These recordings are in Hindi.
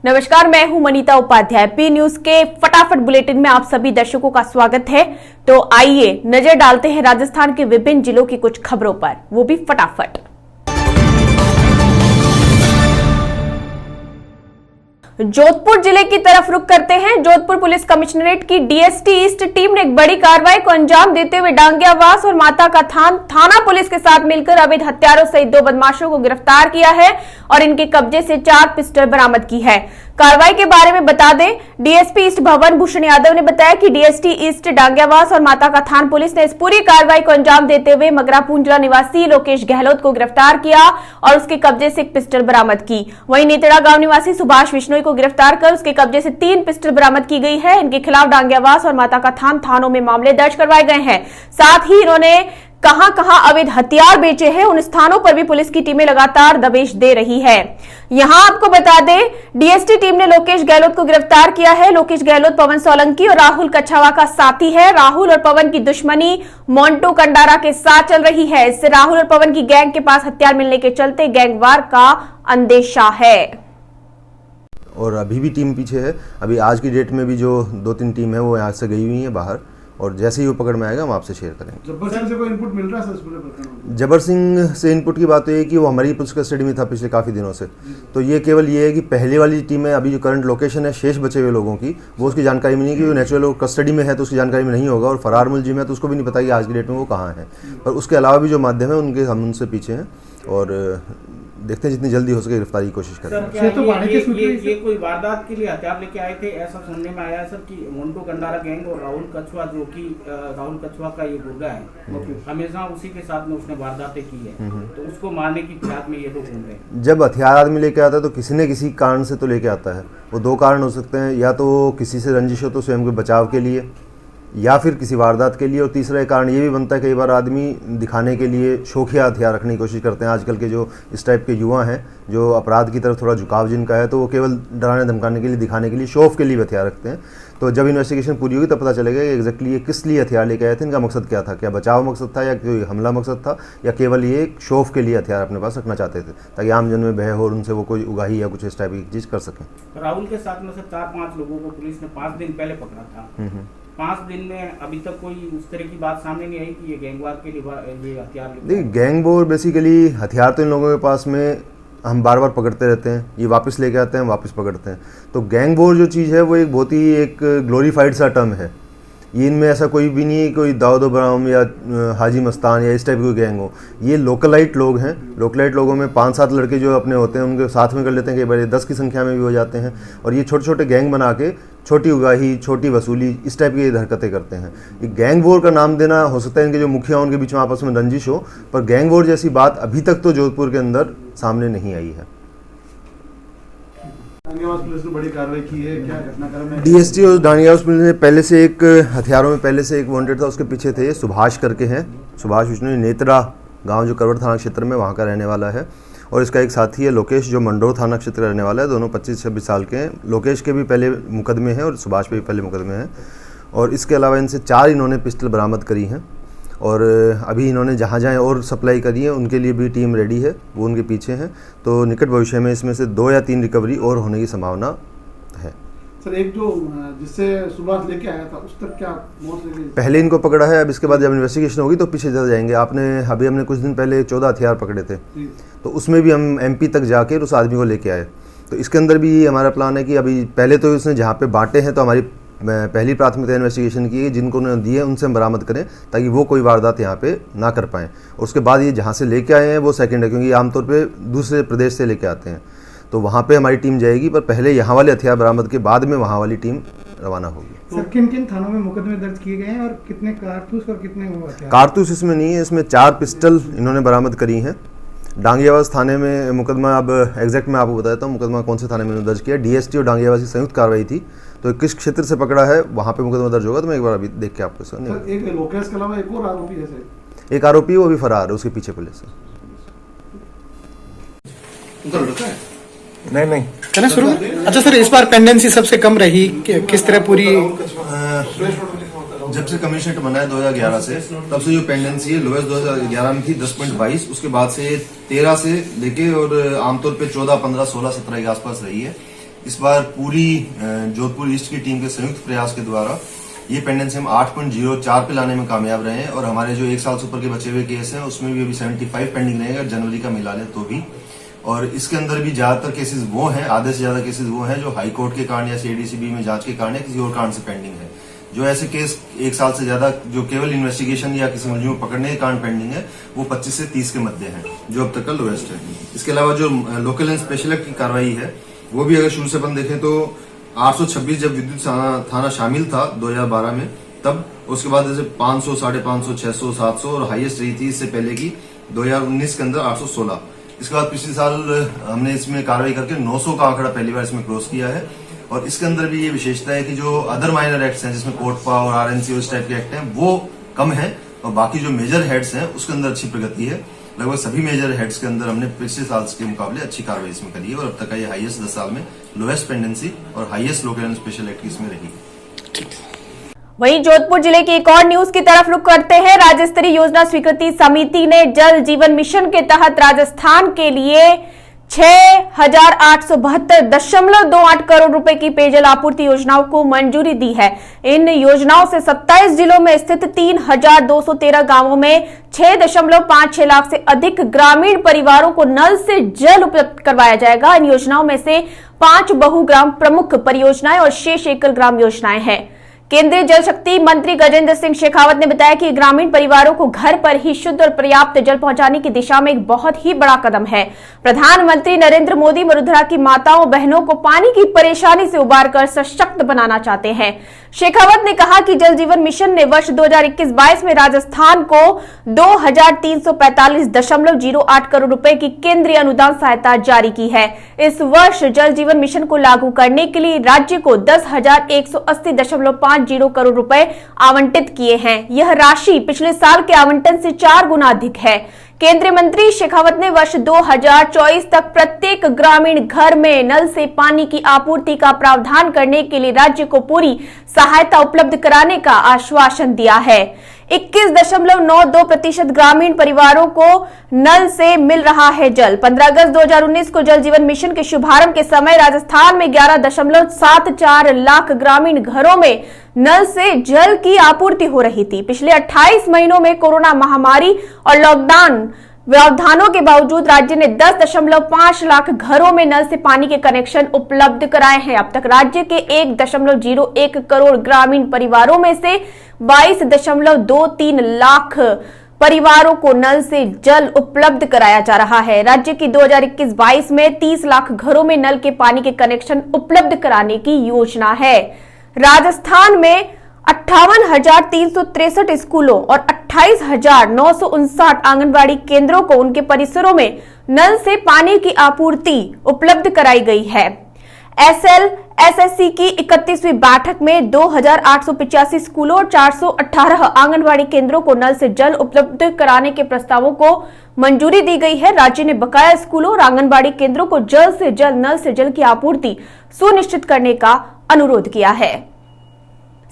नमस्कार, मैं हूं मनीता उपाध्याय। पी न्यूज के फटाफट बुलेटिन में आप सभी दर्शकों का स्वागत है। तो आइए नजर डालते हैं राजस्थान के विभिन्न जिलों की कुछ खबरों पर, वो भी फटाफट। जोधपुर जिले की तरफ रुख करते हैं। जोधपुर पुलिस कमिश्नरेट की डीएसटी ईस्ट टीम ने एक बड़ी कार्रवाई को अंजाम देते हुए डांगियावास और माता का थाना पुलिस के साथ मिलकर अवैध हथियारों सहित 2 बदमाशों को गिरफ्तार किया है और इनके कब्जे से 4 पिस्टल बरामद की है। कार्रवाई के बारे में बता दें, डीएसपी ईस्ट भवन भूषण यादव ने बताया कि डीएसटी ईस्ट डांगियावास और माता का थान पुलिस ने इस पूरी कार्रवाई को अंजाम देते हुए मगरापूंजला निवासी लोकेश गहलोत को गिरफ्तार किया और उसके कब्जे से 1 पिस्टल बरामद की। वहीं नेतड़ा गांव निवासी सुभाष बिश्नोई को गिरफ्तार कर उसके कब्जे से 3 पिस्टल बरामद की गई है। इनके खिलाफ डांगियावास और माता का थान थानों में मामले दर्ज करवाए गए हैं। साथ ही इन्होंने कहां अवैध हथियार बेचे हैं, उन स्थानों पर भी पुलिस की टीमें लगातार दबिश दे रही है। यहां आपको बता दें, डीएसटी टीम ने लोकेश गहलोत को गिरफ्तार किया है। लोकेश गहलोत पवन सोलंकी और राहुल कछावा का साथी है। राहुल और पवन की दुश्मनी मोंटू कंडारा के साथ चल रही है। इससे राहुल और पवन की गैंग के पास हथियार मिलने के चलते गैंगवार का अंदेशा है। और अभी भी टीम पीछे है। अभी आज की डेट में भी जो 2-3 टीम है वो यहाँ से गई हुई है बाहर, और जैसे ही वो पकड़ में आएगा हम आपसे शेयर करेंगे। जब्बर सिंह से कोई इनपुट मिल रहा है सर? जब्बर सिंह से इनपुट की बात तो ये कि वो हमारी पुलिस कस्टडी में था पिछले काफ़ी दिनों से। तो ये केवल ये है कि पहले वाली टीम में अभी जो करंट लोकेशन है शेष बचे हुए लोगों की, वो उसकी जानकारी में नहीं, कि वो नेचुरल कस्टडी में है तो उसकी जानकारी में नहीं होगा, और फरार मुलजिम है तो उसको भी नहीं पता कि आज की डेट में वो कहाँ है। पर उसके अलावा भी जो माध्यम है उनके हम उनसे पीछे हैं और देखते हैं जितनी जल्दी हो सके गिरफ्तारी की कोशिश करें। ये कोई वारदात के लिए हथियार लेके आए थे ऐसा सुनने में आया सर कि मोंटू कंडारा गैंग और राहुल कछुआ, जो कि राहुल कछुआ का ये गुर्गा है, हमेशा उसी के साथ में उसने वारदातें की है, तो उसको मारने की फिराक में ये लोग घूम रहे हैं। जब हथियार आदमी लेके आता है तो किसी न किसी कारण से तो लेके आता है। वो 2 कारण हो सकते हैं, या तो किसी से रंजिश हो तो स्वयं के बचाव के लिए, या फिर किसी वारदात के लिए, और तीसरा कारण ये भी बनता है कई बार आदमी दिखाने के लिए शौकिया हथियार रखने की कोशिश करते हैं। आजकल के जो इस टाइप के युवा हैं जो अपराध की तरफ थोड़ा झुकाव जिनका है, तो वो केवल डराने धमकाने के लिए, दिखाने के लिए, शो ऑफ के लिए हथियार रखते हैं। तो जब इन्वेस्टिगेशन पूरी होगी तब पता चलेगा कि एग्जैक्टली ये किस लिए हथियार लेके आए थे, इनका मकसद क्या था, क्या बचाव मकसद था या कोई हमला मकसद था, या केवल ये शो ऑफ के लिए हथियार अपने पास रखना चाहते थे ताकि आम जन में भय हो और उनसे वो कोई उगाही या कुछ इस टाइप की चीज़ कर सकें। राहुल के साथ में से 4-5 लोगों को पुलिस ने 5 दिन पहले पकड़ा था। 5 दिन में अभी तक कोई उस तरह की बात सामने नहीं आई कि ये गैंगवार के लिए ये हथियार। देखिए, गैंग वॉर बेसिकली हथियार तो इन लोगों के पास में हम बार बार पकड़ते रहते हैं, ये वापस लेके आते हैं, वापस पकड़ते हैं। तो गैंग वॉर जो चीज़ है वो एक बहुत ही एक ग्लोरीफाइड सा टर्म है। ये इनमें ऐसा कोई भी नहीं है कोई दाऊद इब्राहिम या हाजी मस्तान या इस टाइप की गैंग हो। ये लोकलाइट लोग हैं। लोकलाइट लोगों में 5-7 लड़के जो अपने होते हैं उनके साथ में कर लेते हैं, कई बार 10 की संख्या में भी हो जाते हैं, और ये छोटे छोटे गैंग बना के छोटी उगाही, छोटी वसूली, इस टाइप की हरकतें करते हैं। ये गैंग वॉर का नाम देना, हो सकता है इनके जो मुखिया उनके बीच में आपस में रंजिश हो, पर गैंग वॉर जैसी बात अभी तक तो जोधपुर के अंदर सामने नहीं आई है। पुलिस ने बड़ी कार्रवाई की है, क्या घटनाक्रम है? डीएसटी और डांगियावास पुलिस ने पहले से एक हथियारों में पहले से एक वांटेड था, उसके पीछे थे सुभाष करके हैं। सुभाष बिश्नोई नेतड़ा गांव जो करवट थाना क्षेत्र में वहाँ का रहने वाला है, और इसका एक साथी है लोकेश जो मंडोर थाना क्षेत्र का रहने वाला है। दोनों 25-26 साल के हैं। लोकेश के भी पहले मुकदमे हैं और सुभाष पे भी पहले मुकदमे हैं। और इसके अलावा इनसे 4 इन्होंने पिस्टल बरामद करी हैं, और अभी इन्होंने जहाँ जहाँ और सप्लाई करी है उनके लिए भी टीम रेडी है, वो उनके पीछे हैं। तो निकट भविष्य में इसमें से 2 या 3 रिकवरी और होने की संभावना है। सर, एक जो जिससे सुभाष लेके आया था उस तक क्या मौत लगी? पहले इनको पकड़ा है, अब इसके बाद जब इन्वेस्टिगेशन होगी तो पीछे चले जाएंगे। अभी हमने कुछ दिन पहले 14 हथियार पकड़े थे, तो उसमें भी हम एमपी तक जाके उस आदमी को लेके आए। तो इसके अंदर भी हमारा प्लान है कि अभी पहले तो उसने जहाँ पे बांटे हैं तो हमारी पहली प्राथमिकता इन्वेस्टिगेशन की है, जिनको उन्होंने दिए उनसे हम बरामद करें ताकि वो कोई वारदात यहाँ पे ना कर पाएँ। और उसके बाद ये जहाँ से लेके आए हैं वो सेकंड है, क्योंकि आमतौर पे दूसरे प्रदेश से लेके आते हैं, तो वहाँ पे हमारी टीम जाएगी, पर पहले यहाँ वाले हथियार बरामद के बाद में वहाँ वाली टीम रवाना होगी। सर, किन किन थानों में मुकदमे दर्ज किए गए हैं और कितने कारतूस और कितने हथियार? कारतूस इसमें नहीं है, इसमें 4 पिस्टल इन्होंने बरामद करी हैं। डांगियावास थाने में मुकदमा, अब एग्जैक्ट मैं आपको बताता हूँ मुकदमा कौन से थाने में दर्ज किया। डीएसटी और डांगियावास की संयुक्त कार्रवाई थी, तो किस क्षेत्र से पकड़ा है वहाँ पे मुकदमा दर्ज होगा, तो मैं एक बार अभी देख के आपको सुनिए। एक लोकेश के अलावा एक और आरोपी है सर? एक आरोपी वो भी फरार है, उसके पीछे पुलिस है। नहीं कहना शुरू। अच्छा सर, इस बार पेंडेंसी सबसे कम रही, किस तरह पूरी? जब से कमिश्नरेट बना है 2011 से, तब से जो पेंडेंसी है लोएस्ट 2011 में थी 10.22, उसके बाद से 13 से लेके और आमतौर पे 14, 15, 16, 17 के आसपास रही है। इस बार पूरी जोधपुर ईस्ट की टीम के संयुक्त प्रयास के द्वारा ये पेंडेंसी हम 8.04 पे लाने में कामयाब रहे हैं और हमारे जो 1 साल से ऊपर के बचे हुए केस हैं उसमें भी अभी 75 पेंडिंग रहेगा, जनवरी का मिला लें तो भी। और इसके अंदर भी ज्यादातर केसेस वो हैं, आधे से ज्यादा केसेस वो हैं जो हाई कोर्ट के कारण या सीडीसीबी में जांच के कारण या किसी और कारण से पेंडिंग है। जो ऐसे केस 1 साल से ज्यादा जो केवल इन्वेस्टिगेशन या किसी मुलजिम को पकड़ने के कारण पेंडिंग है वो 25 से 30 के मध्य है, जो अब तक का लोएस्ट है। इसके अलावा जो लोकल एंड स्पेशल एक्ट की कार्रवाई है वो भी अगर शुरू से अपन देखें तो 826 जब विद्युत थाना शामिल था 2012 में, तब उसके बाद जैसे 500, 550, 600, 700 और हाईएस्ट रही थी इससे पहले की 2019 के अंदर 816। इसके बाद पिछले साल हमने इसमें कार्रवाई करके 900 का आंकड़ा पहली बार इसमें क्रॉस किया है। और इसके अंदर भी ये विशेषता है कि जो अदर माइनर एक्ट्स हैं जिसमें कोटपा और आरएनसी उस टाइप के एक्ट हैं वो कम है और बाकी जो मेजर हेड्स हैं उसके अंदर अच्छी प्रगति है। लगभग सभी मेजर हेड्स के अंदर हमने पिछले साल के मुकाबले अच्छी कार्रवाई इसमें करी है और अब तक का ये हाईएस्ट 10 साल में लोएस्ट पेंडेंसी और highest local and special act इसमें रही। वहीं जोधपुर जिले की एक और न्यूज की तरफ रुख करते हैं। राज्य स्तरीय योजना स्वीकृति समिति ने जल जीवन मिशन के तहत राजस्थान के लिए 6,872.28 करोड़ रुपए की पेयजल आपूर्ति योजनाओं को मंजूरी दी है। इन योजनाओं से 27 जिलों में स्थित 3,213 गांवों में 6.56 लाख से अधिक ग्रामीण परिवारों को नल से जल उपलब्ध करवाया जाएगा। इन योजनाओं में से 5 बहुग्राम प्रमुख परियोजनाएं और शेष एकल ग्राम योजनाएं हैं। केंद्रीय जल शक्ति मंत्री गजेंद्र सिंह शेखावत ने बताया कि ग्रामीण परिवारों को घर पर ही शुद्ध और पर्याप्त जल पहुंचाने की दिशा में एक बहुत ही बड़ा कदम है। प्रधानमंत्री नरेंद्र मोदी वसुंधरा की माताओं बहनों को पानी की परेशानी से उबारकर सशक्त बनाना चाहते हैं। शेखावत ने कहा कि जल जीवन मिशन ने वर्ष 2021-22 में राजस्थान को 2,345.08 करोड़ रुपए की केंद्रीय अनुदान सहायता जारी की है। इस वर्ष जल जीवन मिशन को लागू करने के लिए राज्य को 10,180.50 करोड़ रुपए आवंटित किए हैं। यह राशि पिछले साल के आवंटन से 4 गुना अधिक है। केंद्रीय मंत्री शेखावत ने वर्ष 2024 तक प्रत्येक ग्रामीण घर में नल से पानी की आपूर्ति का प्रावधान करने के लिए राज्य को पूरी सहायता उपलब्ध कराने का आश्वासन दिया है। 21.92% ग्रामीण परिवारों को नल से मिल रहा है जल। 15 अगस्त 2019 को जल जीवन मिशन के शुभारंभ के समय राजस्थान में 11.74 लाख ग्रामीण घरों में नल से जल की आपूर्ति हो रही थी। पिछले 28 महीनों में कोरोना महामारी और लॉकडाउन व्यवधानों के बावजूद राज्य ने 10.5 लाख घरों में नल से पानी के कनेक्शन उपलब्ध कराए हैं। अब तक राज्य के 1.01 करोड़ ग्रामीण परिवारों में से 22.23 लाख परिवारों को नल से जल उपलब्ध कराया जा रहा है। राज्य की 2021-22 में 30 लाख घरों में नल के पानी के कनेक्शन उपलब्ध कराने की योजना है। राजस्थान में 58,363 स्कूलों और 28,959 आंगनबाड़ी केंद्रों को उनके परिसरों में नल से पानी की आपूर्ति उपलब्ध कराई गई है। SLSSC की 31वीं बैठक में 2,885 स्कूलों और 418 आंगनबाड़ी केंद्रों को नल से जल उपलब्ध कराने के प्रस्तावों को मंजूरी दी गई है। राज्य ने बकाया स्कूलों और आंगनबाड़ी केंद्रों को जल्द से जल्द नल से जल की आपूर्ति सुनिश्चित करने का अनुरोध किया है।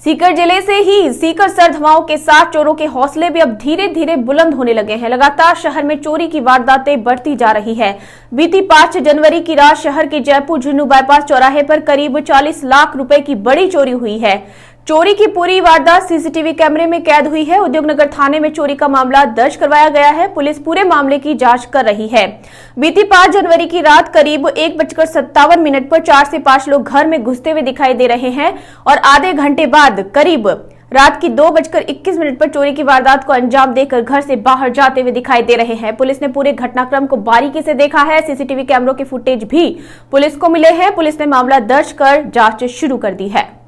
सीकर जिले से ही सीकर सर्द हवाओं के साथ चोरों के हौसले भी अब धीरे धीरे बुलंद होने लगे हैं। लगातार शहर में चोरी की वारदातें बढ़ती जा रही है। बीती 5 जनवरी की रात शहर के जयपुर झुन्नू बाईपास चौराहे पर करीब 40 लाख रुपए की बड़ी चोरी हुई है। चोरी की पूरी वारदात सीसीटीवी कैमरे में कैद हुई है। उद्योगनगर थाने में चोरी का मामला दर्ज करवाया गया है। पुलिस पूरे मामले की जांच कर रही है। बीती 5 जनवरी की रात करीब 1:57 पर 4 से 5 लोग घर में घुसते हुए दिखाई दे रहे हैं और आधे घंटे बाद करीब रात की 2:21 पर चोरी की वारदात को अंजाम देकर घर से बाहर जाते हुए दिखाई दे रहे हैं। पुलिस ने पूरे घटनाक्रम को बारीकी से देखा है। सीसीटीवी कैमरों के फुटेज भी पुलिस को मिले हैं। पुलिस ने मामला दर्ज कर जांच शुरू कर दी है।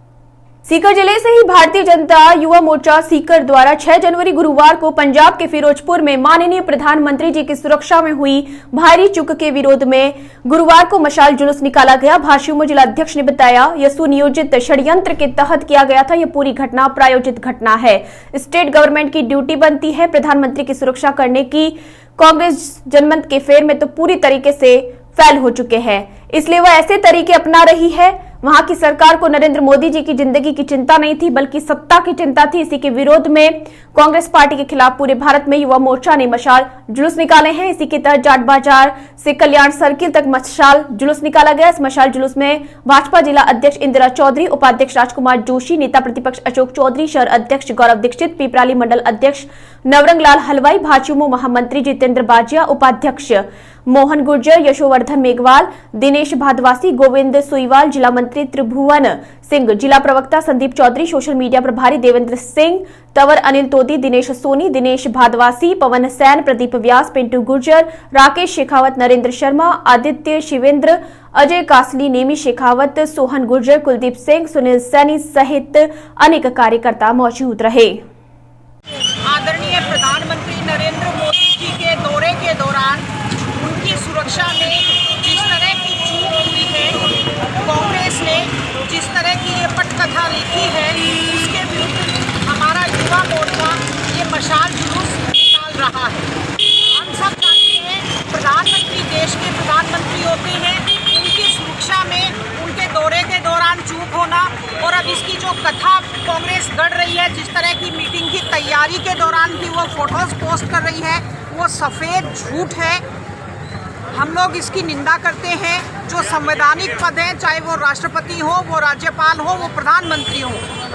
सीकर जिले से ही भारतीय जनता युवा मोर्चा सीकर द्वारा 6 जनवरी गुरुवार को पंजाब के फिरोजपुर में माननीय प्रधानमंत्री जी की सुरक्षा में हुई भारी चूक के विरोध में गुरुवार को मशाल जुलूस निकाला गया। भाषुमो जिलाध्यक्ष ने बताया, यह सुनियोजित षड्यंत्र के तहत किया गया था। यह पूरी घटना प्रायोजित घटना है। स्टेट गवर्नमेंट की ड्यूटी बनती है प्रधानमंत्री की सुरक्षा करने की। कांग्रेस जनमत के फेर में तो पूरी तरीके से फेल हो चुके हैं, इसलिए वह ऐसे तरीके अपना रही है। वहां की सरकार को नरेंद्र मोदी जी की जिंदगी की चिंता नहीं थी, बल्कि सत्ता की चिंता थी। इसी के विरोध में कांग्रेस पार्टी के खिलाफ पूरे भारत में युवा मोर्चा ने मशाल जुलूस निकाले हैं। इसी के तहत जाट बाजार से कल्याण सर्किल तक मशाल जुलूस निकाला गया। इस मशाल जुलूस में भाजपा जिला अध्यक्ष इंदिरा चौधरी, उपाध्यक्ष राजकुमार जोशी, नेता प्रतिपक्ष अशोक चौधरी, शहर अध्यक्ष गौरव दीक्षित, पिपराली मंडल अध्यक्ष नवरंग लाल हलवाई, भाजयुमो महामंत्री जितेंद्र बाजिया, उपाध्यक्ष मोहन गुर्जर, यशोवर्धन मेघवाल, दिनेश भादवासी, गोविंद सुईवाल, जिला मंत्री त्रिभुवन सिंह, जिला प्रवक्ता संदीप चौधरी, सोशल मीडिया प्रभारी देवेंद्र सिंह तंवर, अनिल तोदी, दिनेश सोनी, दिनेश भादवासी, पवन सैन, प्रदीप व्यास, पिंटू गुर्जर, राकेश शेखावत, नरेंद्र शर्मा, आदित्य शिवेंद्र, अजय कासली, नेमी शेखावत, सोहन गुर्जर, कुलदीप सिंह, सुनील सैनी सहित अनेक कार्यकर्ता मौजूद रहे। आदरणीय प्रधानमंत्री नरेंद्र मोदी जी के दौरे के दौरान उनकी सुरक्षा में जिस तरह की चूक हुई है, कांग्रेस ने जिस तरह की ये पटकथा लिखी है, उसके विरुद्ध हमारा युवा मोर्चा ये मशाल जुलूस निकाल रहा है। हम सब जानते हैं प्रधानमंत्री देश के प्रधानमंत्री होते हैं, उनकी सुरक्षा में उनके दौरे के दौरान चूक होना और अब इसकी जो कथा कांग्रेस गढ़ रही है, जिस तरह की मीटिंग की तैयारी के दौरान भी वो फोटोज पोस्ट कर रही है, वो सफ़ेद झूठ है। हम लोग इसकी निंदा करते हैं। जो संवैधानिक पद हैं, चाहे वो राष्ट्रपति हो, वो राज्यपाल हो, वो प्रधानमंत्री हो,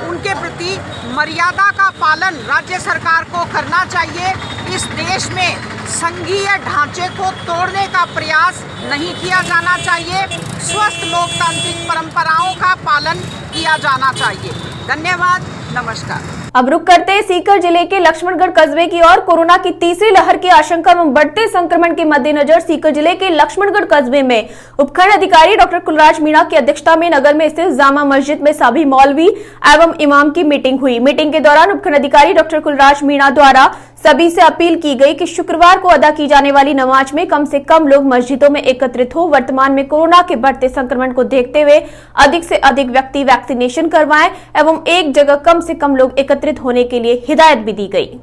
उनके प्रति मर्यादा का पालन राज्य सरकार को करना चाहिए। इस देश में संघीय ढांचे को तोड़ने का प्रयास नहीं किया जाना चाहिए। स्वस्थ लोकतांत्रिक परंपराओं का पालन किया जाना चाहिए। धन्यवाद, नमस्कार। अब रुक करते हैं सीकर जिले के लक्ष्मणगढ़ कस्बे की ओर। कोरोना की तीसरी लहर की आशंका एवं बढ़ते संक्रमण के मद्देनजर सीकर जिले के लक्ष्मणगढ़ कस्बे में उपखंड अधिकारी डॉक्टर कुलराज मीणा की अध्यक्षता में नगर में स्थित जामा मस्जिद में सभी मौलवी एवं इमाम की मीटिंग हुई। मीटिंग के दौरान उपखंड अधिकारी डॉक्टर कुलराज मीणा द्वारा सभी से अपील की गई कि शुक्रवार को अदा की जाने वाली नमाज में कम से कम लोग मस्जिदों में एकत्रित हो। वर्तमान में कोरोना के बढ़ते संक्रमण को देखते हुए अधिक से अधिक व्यक्ति वैक्सीनेशन करवाएं एवं एक जगह कम से कम लोग एकत्रित होने के लिए हिदायत भी दी गई।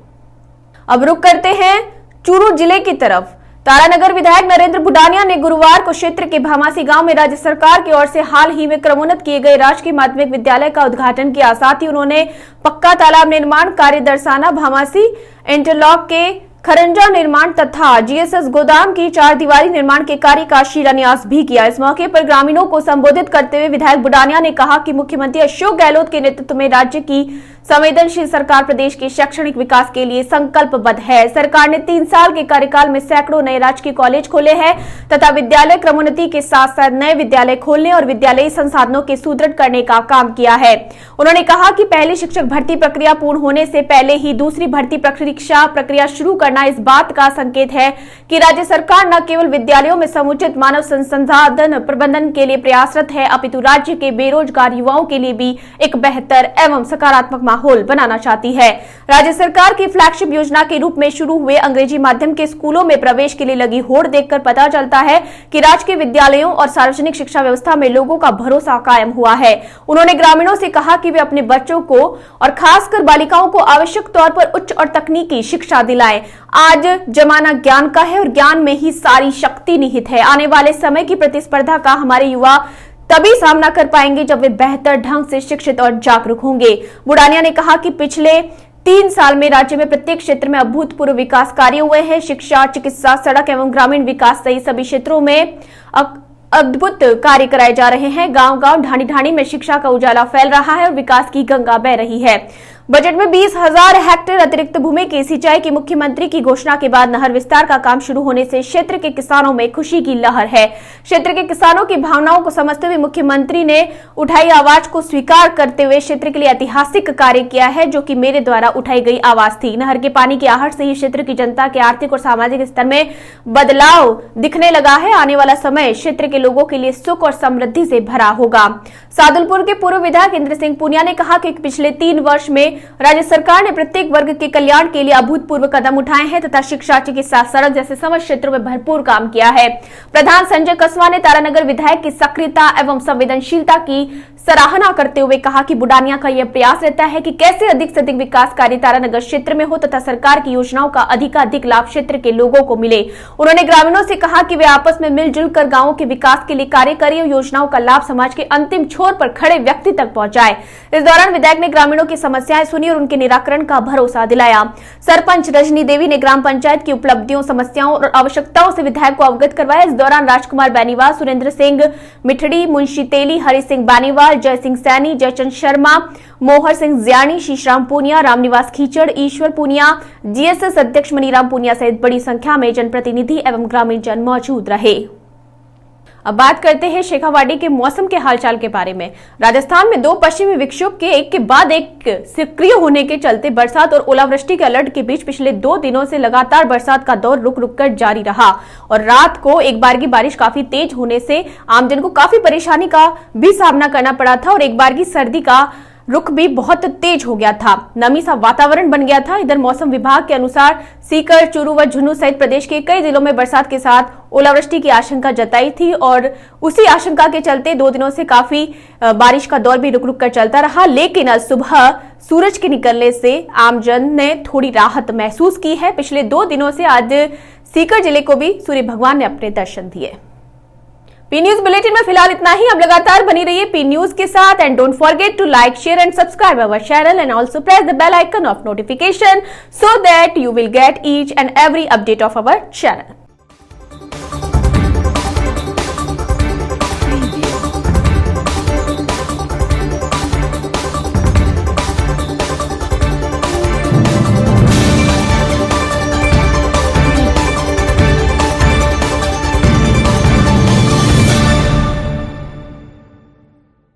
अब रुक करते हैं चूरू जिले की तरफ। तारानगर विधायक नरेंद्र बुडानिया ने गुरुवार को क्षेत्र के भामासी गांव में राज्य सरकार की ओर से हाल ही में क्रमोन्नत किए गए राजकीय माध्यमिक विद्यालय का उद्घाटन किया। साथ ही उन्होंने पक्का तालाब निर्माण कार्य दरसाना, भामासी इंटरलॉक के खरंजा निर्माण तथा जीएसएस गोदाम की 4 दीवारी निर्माण के कार्य का शिलान्यास भी किया। इस मौके पर ग्रामीणों को संबोधित करते हुए विधायक बुडानिया ने कहा कि मुख्यमंत्री अशोक गहलोत के नेतृत्व में राज्य की संवेदनशील सरकार प्रदेश के शैक्षणिक विकास के लिए संकल्पबद्ध है। सरकार ने 3 साल के कार्यकाल में सैकड़ों नए राजकीय कॉलेज खोले हैं तथा विद्यालय क्रमोन्नति के साथ साथ नए विद्यालय खोलने और विद्यालयी संसाधनों के सुदृढ़ करने का काम किया है। उन्होंने कहा कि पहली शिक्षक भर्ती प्रक्रिया पूर्ण होने से पहले ही दूसरी भर्ती परीक्षा प्रक्रिया शुरू करना इस बात का संकेत है कि राज्य सरकार न केवल विद्यालयों में समुचित मानव संसाधन प्रबंधन के लिए प्रयासरत है, अपितु राज्य के बेरोजगार युवाओं के लिए भी एक बेहतर एवं सकारात्मक माहौल बनाना चाहती है। राज्य सरकार की फ्लैगशिप योजना के रूप में शुरू हुए अंग्रेजी माध्यम के स्कूलों में प्रवेश के लिए लगी होड़ देखकर पता चलता है कि राजकीय विद्यालयों और सार्वजनिक शिक्षा व्यवस्था में लोगों का भरोसा कायम हुआ है। उन्होंने ग्रामीणों से कहा कि वे अपने बच्चों को और खासकर बालिकाओं को आवश्यक तौर पर उच्च और तकनीकी शिक्षा दिलाएं। आज जमाना ज्ञान का है और ज्ञान में ही सारी शक्ति निहित है। आने वाले समय की प्रतिस्पर्धा का हमारे युवा तभी सामना कर पाएंगे जब वे बेहतर ढंग से शिक्षित और जागरूक होंगे। बुडानिया ने कहा कि पिछले 3 साल में राज्य में प्रत्येक क्षेत्र में अभूतपूर्व विकास कार्य हुए हैं। शिक्षा, चिकित्सा, सड़क एवं ग्रामीण विकास सहित सभी क्षेत्रों में अद्भुत कार्य कराए जा रहे हैं। गांव-गांव, ढाणी-ढाणी में शिक्षा का उजाला फैल रहा है और विकास की गंगा बह रही है। बजट में 20,000 हेक्टेयर अतिरिक्त भूमि की सिंचाई की मुख्यमंत्री की घोषणा के बाद नहर विस्तार का काम शुरू होने से क्षेत्र के किसानों में खुशी की लहर है। क्षेत्र के किसानों की भावनाओं को समझते हुए मुख्यमंत्री ने उठाई आवाज को स्वीकार करते हुए क्षेत्र के लिए ऐतिहासिक कार्य किया है, जो कि मेरे द्वारा उठाई गई आवाज थी। नहर के पानी की आहट से ही क्षेत्र की जनता के आर्थिक और सामाजिक स्तर में बदलाव दिखने लगा है। आने वाला समय क्षेत्र के लोगों के लिए सुख और समृद्धि से भरा होगा। सादुलपुर के पूर्व विधायक इंद्र सिंह पुनिया ने कहा कि पिछले 3 वर्ष में राज्य सरकार ने प्रत्येक वर्ग के कल्याण के लिए अभूतपूर्व कदम उठाए हैं तथा शिक्षा, चिकित्सा, सड़क जैसे समस्त क्षेत्रों में भरपूर काम किया है। प्रधान संजय कसवा ने तारानगर विधायक की सक्रियता एवं संवेदनशीलता की सराहना करते हुए कहा कि बुडानिया का यह प्रयास रहता है कि कैसे अधिक से अधिक विकास कार्य तारानगर क्षेत्र में हो तथा सरकार की योजनाओं का अधिकाधिक लाभ क्षेत्र के लोगों को मिले। उन्होंने ग्रामीणों से कहा कि वे आपस में मिलजुल कर गांवों के विकास के लिए कार्य करें और योजनाओं का लाभ समाज के अंतिम छोर पर खड़े व्यक्ति तक पहुंचाए। इस दौरान विधायक ने ग्रामीणों की समस्याएं समस्याएं सुनी और उनके निराकरण का भरोसा दिलाया। सरपंच रजनी देवी ने ग्राम पंचायत की उपलब्धियों, समस्याओं और आवश्यकताओं से विधायक को अवगत करवाया। इस दौरान राजकुमार बेनीवाल, सुरेंद्र सिंह मिठड़ी, मुंशी तेली, हरि सिंह बेनीवाल, जय सिंह सैनी, जयचंद शर्मा, मोहर सिंह ज्याणी, शीशराम पूनिया, रामनिवास खीचड़, ईश्वर पूनिया, जीएसएस अध्यक्ष मनीराम पूनिया सहित बड़ी संख्या में जनप्रतिनिधि एवं ग्रामीण जन मौजूद रहे। अब बात करते हैं शेखावाटी के मौसम के हालचाल के बारे में। राजस्थान में 2 पश्चिमी विक्षोभ के एक के बाद एक सक्रिय होने के चलते बरसात और ओलावृष्टि के अलर्ट के बीच पिछले 2 दिनों से लगातार बरसात का दौर रुक रुक कर जारी रहा और रात को एक बार की बारिश काफी तेज होने से आमजन को काफी परेशानी का भी सामना करना पड़ा था और एक बार की सर्दी का रुख भी बहुत तेज हो गया था। नमी सा वातावरण बन गया था। इधर मौसम विभाग के अनुसार सीकर, चूरू व झुंझुनू सहित प्रदेश के कई जिलों में बरसात के साथ ओलावृष्टि की आशंका जताई थी और उसी आशंका के चलते 2 दिनों से काफी बारिश का दौर भी रुक रुक कर चलता रहा। लेकिन आज सुबह सूरज के निकलने से आमजन ने थोड़ी राहत महसूस की है। पिछले 2 दिनों से आज सीकर जिले को भी सूर्य भगवान ने अपने दर्शन दिए। पी न्यूज बुलेटिन में फिलहाल इतना ही। अब लगातार बनी रहिए पी न्यूज के साथ and don't forget to like, share and subscribe our channel and also press the bell icon of notification so that you will get each and every update of our channel.